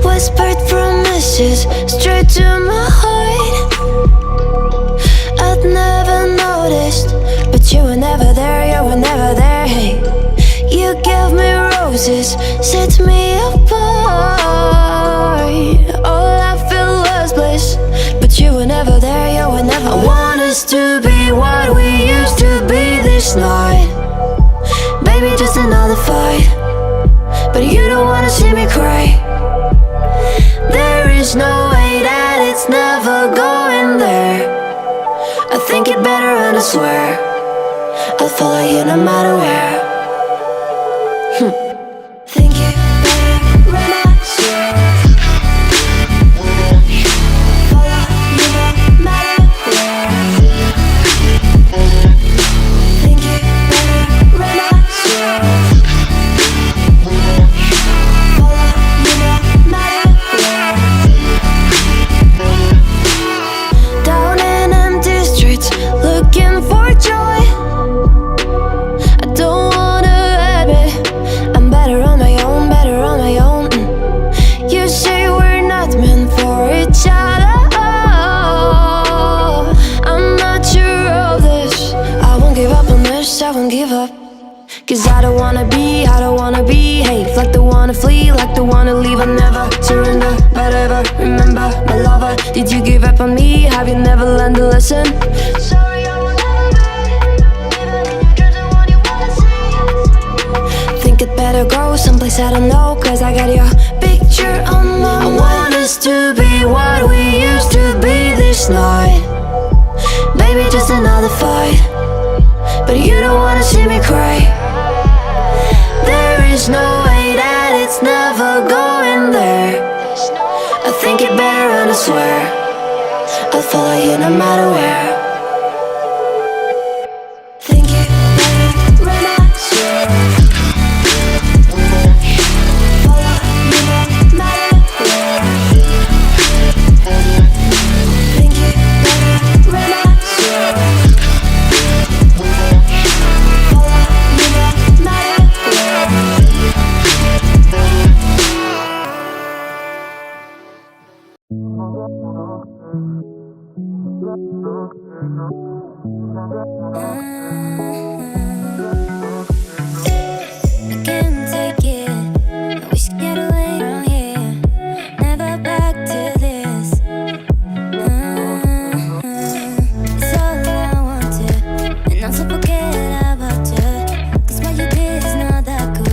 Whispered promises straight to my heart. I'd never noticed, but you were never there, you were never there. Hey, you gave me roses, set me apart. All I felt was bliss, but you were never there, you were never there. I want us to be what we used to be this night. Baby, just another fight, but you don't wanna see me cry. There is no way that it's never going there. I think it better and I swear I'll follow you no matter where. Think it better and I swear follow you no matter where. Think it better and I swear follow you no matter where. Down in empty streets, looking for joy. I don't wanna admit I'm better on my own, better on my own. You say we're not meant for each other. I'm not sure of this. I won't give up on this, I won't give up. Cause I don't wanna behave like the one to flee, like the one to leave. I never surrender, but ever remember my lover. Did you give up on me? Have you never learned a lesson? Sorry, I will never be, even in your dreams, the one you wanna see. Think it better go someplace I don't know, cause I got your picture on my mind. I want us to be what we used to be this night. Baby, just another fight, but you don't wanna see me cry. There is no way that it's never going there. I think it better and I swear I'll follow you no matter where. Think it better and I swear follow you no matter where. Think it better and I swear follow you no matter where. I can't take it. I wish I get away from here. Never back to this. It's all I wanted, and I'm so forget about you. Cause what you did is not that cool.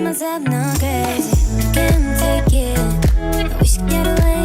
Myself not crazy. Can't take it. I wish I could get away.